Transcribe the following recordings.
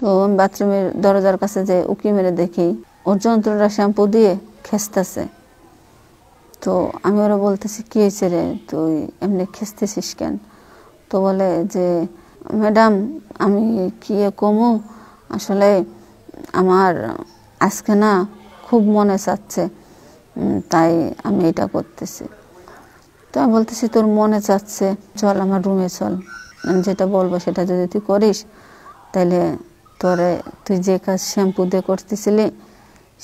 তো আমি বাথরুমের দরজার কাছে যে উকি মেরে দেখি ওর যন্ত্রটা শ্যাম্পু দিয়ে খেচতেছে। তো আমি ওরা বলতেছি কি হয়েছে রে, তুই এমনি খেচতেছিস কেন? তো বলে যে ম্যাডাম আমি কি কমু, আসলে আমার আজকে না খুব মনে চাচ্ছে, তাই আমি এটা করতেছি। তো আমি বলতেছি তোর মনে চাচ্ছে, চল আমার রুমে চল, আমি যেটা বলবো সেটা যদি তুই করিস তাহলে তুই যে কাজ শ্যাম্পু দিয়ে করতেছিলি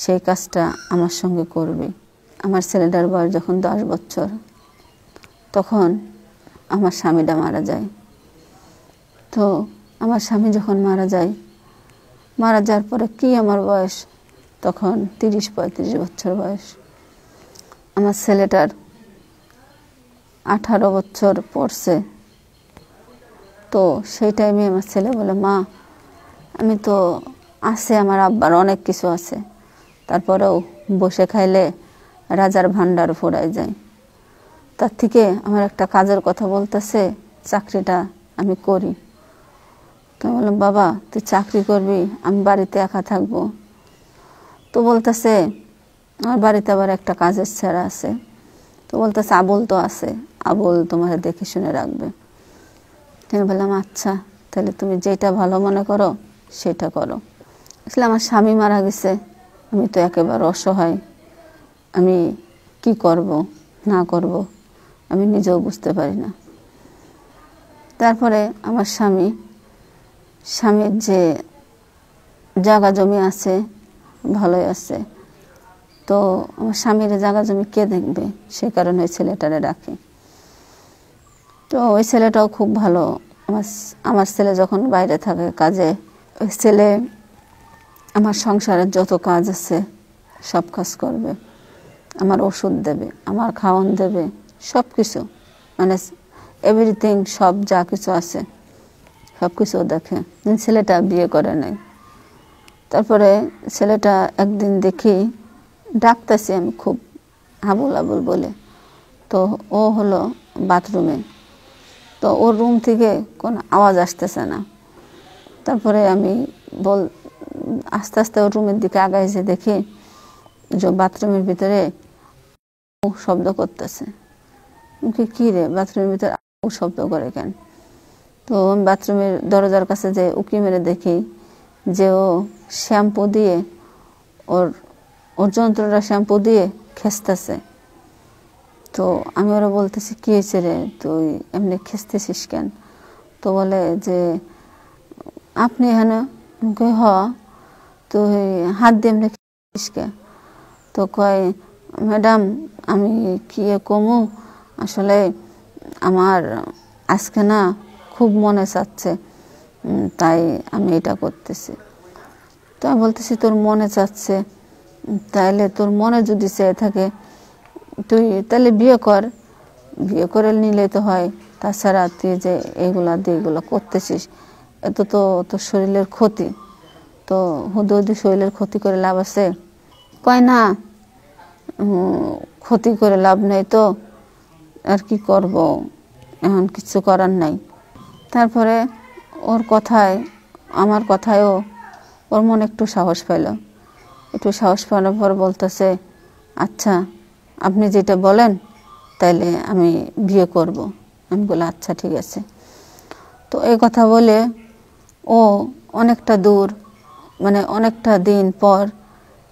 সেই কাজটা আমার সঙ্গে করবি। আমার ছেলেটার বয়স যখন 10 বছর, তখন আমার স্বামীটা মারা যায়। তো আমার স্বামী যখন মারা যাওয়ার পরে কি আমার বয়স তখন 30-35 বছর বয়স। আমার ছেলেটার 18 বছর পড়ছে। তো সেই টাইমে আমার ছেলে বলে, মা আমি তো আছে, আমার আব্বার অনেক কিছু আছে, তারপরেও বসে খাইলে রাজার ভান্ডার ফুরায় যায়, তার থেকে আমার একটা কাজের কথা বলতেছে, চাকরিটা আমি করি। তো বললাম বাবা তুই চাকরি করবি, আমি বাড়িতে একা থাকবো? তো বলতেছে আমার বাড়িতে আবার একটা কাজের ছেড়া আছে। তো বলতেছে আবুল তো আছে, আবুল তোমার দেখে শুনে রাখবে। আমি বললাম আচ্ছা তাহলে তুমি যেটা ভালো মনে করো সেটা করো। আসলে আমার স্বামী মারা গেছে, আমি তো একেবারে অসহায়, আমি কি করব না করব আমি নিজেও বুঝতে পারি না। তারপরে আমার স্বামীর যে জায়গা জমি আছে ভালোই আছে। তো আমার স্বামীর জায়গা জমি কে দেখবে, সে কারণে ওই ছেলেটারে রাখি। তো ওই ছেলেটাও খুব ভালো। আমার ছেলে যখন বাইরে থাকে কাজে, ওই ছেলে আমার সংসারের যত কাজ আছে সব কাজ করবে, আমার ওষুধ দেবে, আমার খাওয়ান দেবে, সব কিছু মানে এভরিথিং, সব যা কিছু আছে সব কিছু দেখে। ছেলেটা বিয়ে করে নাই। তারপরে ছেলেটা একদিন দেখি ডাকতেছি আমি খুব আবুল আবুল বলে। তো ও হলো বাথরুমে, তো ওর রুম থেকে কোনো আওয়াজ আসতেছে না। তারপরে আমি আস্তে আস্তে ওর রুমের দিকে আগাইছে, দেখি যে বাথরুমের ভিতরে শব্দ করতেছে। কি রে বাথরুমের ভিতরে শব্দ করে কেন? তো আমি বাথরুমের দরজার কাছে যে উকি মেরে দেখি যে ও শ্যাম্পু দিয়ে ওর যন্ত্রটা শ্যাম্পু দিয়ে খেচতেছে। তো আমি ওরা বলতেছি কি হয়েছে রে, তুই এমনি খেচতেছিস কেন? তো বলে যে আপনি এখানে হ, তুই হাত দিয়ে এমনি খেছিস কে? তো কয় ম্যাডাম আমি কি কমু, আসলে আমার আজকে না খুব মনে চাচ্ছে, তাই আমি এটা করতেছি। তো আমি বলতেছি তোর মনে চাচ্ছে, তাইলে তোর মনে যদি চেয়ে থাকে তুই তাহলে বিয়ে করে নিলে তো হয়, তাছাড়া তুই যে এইগুলা দিয়ে এগুলো করতেছিস এত তো তোর শরীরের ক্ষতি, তো হুদুদি শরীরের ক্ষতি করে লাভ আছে? কয় না ক্ষতি করে লাভ নেই, তো আর কি করব, এখন কিছু করার নাই। তারপরে ওর কথায় আমার কথায়ও ওর মনে একটু সাহস পেল। একটু সাহস পাওয়ার পর বলতেছে আচ্ছা আপনি যেটা বলেন তাইলে আমি বিয়ে করব। আমি বলি আচ্ছা ঠিক আছে। তো এই কথা বলে ও অনেকটা দূর, মানে অনেকটা দিন পর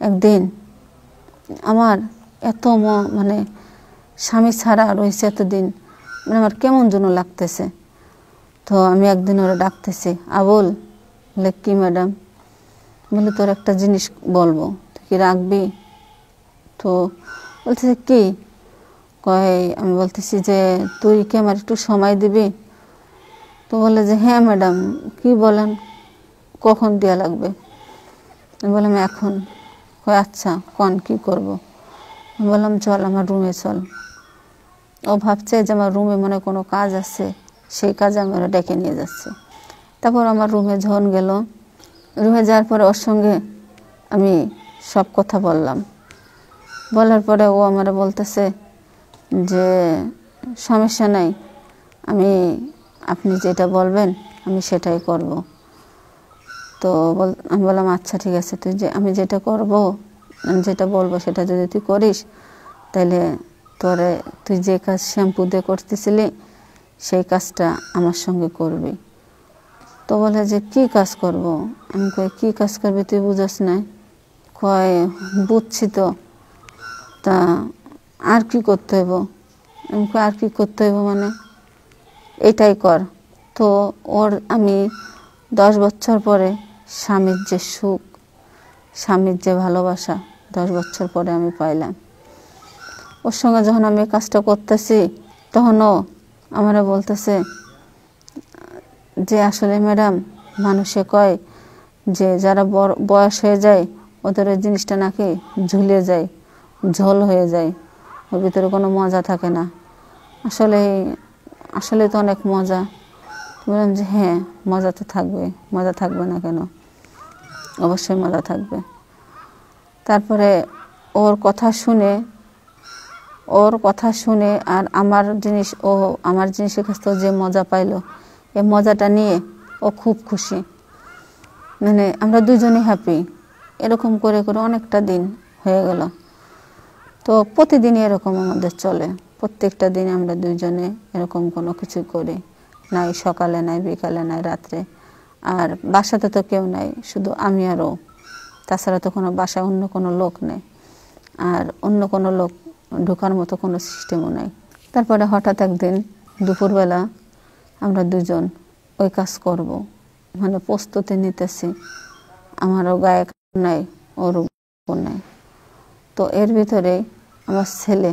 একদিন আমার এত মানে স্বামী ছাড়া রয়েছে এতদিন, মানে আমার কেমন যেন লাগতেছে। তো আমি একদিন ওরা ডাকতেছি, আবুল। বলে কি ম্যাডাম? বলে তোর একটা জিনিস বলবো, তুই কি রাখবি? তো বলতেছে কি? কয় আমি বলতেছি যে তুই কি আমার একটু সময় দিবি? তো বলে যে হ্যাঁ ম্যাডাম, কি বলেন, কখন দেওয়া লাগবে? আমি বললাম এখন। কয় আচ্ছা কন কি করব? আমি বললাম চল আমার রুমে চল। ও ভাবছে যে আমার রুমে মনে কোনো কাজ আছে, সেই কাজে আমি ওরা ডেকে নিয়ে যাচ্ছি। তারপর আমার রুমে যখন গেল, রুমে যাওয়ার পরে ওর সঙ্গে আমি সব কথা বললাম। বলার পরে ও আমার বলতেছে যে সমস্যা নাই, আপনি যেটা বলবেন আমি সেটাই করব। তো আমি বললাম আচ্ছা ঠিক আছে, তুই যে আমি যেটা করব, যেটা বলবো সেটা যদি তুই করিস, তাহলে তোরে তুই যে কাজ শ্যাম্পু দিয়ে করতেছিলি সেই কাজটা আমার সঙ্গে করবি। তো বলে যে কি কাজ করব? আমি কই কি কাজ করবি তুই বুঝাস না? কয় বুঝছি তো, তা আর কি করতে হইব? আমি কই আর কি করতে হইব মানে? এটাই কর। তো ওর আমি 10 বছর পরে স্বামীর যে সুখ, স্বামীর যে ভালোবাসা 10 বছর পরে আমি পাইলাম। ওর সঙ্গে যখন আমি কাজটা করতেছি তখনও আমারা বলতেছে যে আসলে ম্যাডাম, মানুষে কয় যে যারা বয়স হয়ে যায় ওদের ওই জিনিসটা নাকি ঝুলে যায়, ঝোল হয়ে যায়, ওর ভিতরে কোনো মজা থাকে না। আসলে আসলে তো অনেক মজা। বললাম যে হ্যাঁ, মজা তো থাকবে, মজা থাকবে না কেন? অবশ্যই মজা থাকবে। তারপরে ওর কথা শুনে আর আমার জিনিসের কাছ থেকে যে মজা পাইলো, এই মজাটা নিয়ে ও খুব খুশি। মানে আমরা দুজনেই হ্যাপি। এরকম করে করে অনেকটা দিন হয়ে গেল। তো প্রতিদিনই এরকম আমাদের চলে, প্রত্যেকটা দিন আমরা দুজনে এরকম কোনো কিছু করি, নাই সকালে নাই বিকালে নাই রাত্রে। আর বাসাতে তো কেউ নাই, শুধু আমি আর ও। তাছাড়া তো কোনো বাসায় অন্য কোনো লোক নেই, আর অন্য কোনো লোক ঢোকার মতো কোনো সিস্টেমও নাই। তারপরে হঠাৎ একদিন দুপুরবেলা আমরা দুজন ওই কাজ করব, মানে প্রস্তুতি নিতেছি। আমারও গায়ে নাই, ওরও নাই। তো এর ভিতরে আমার ছেলে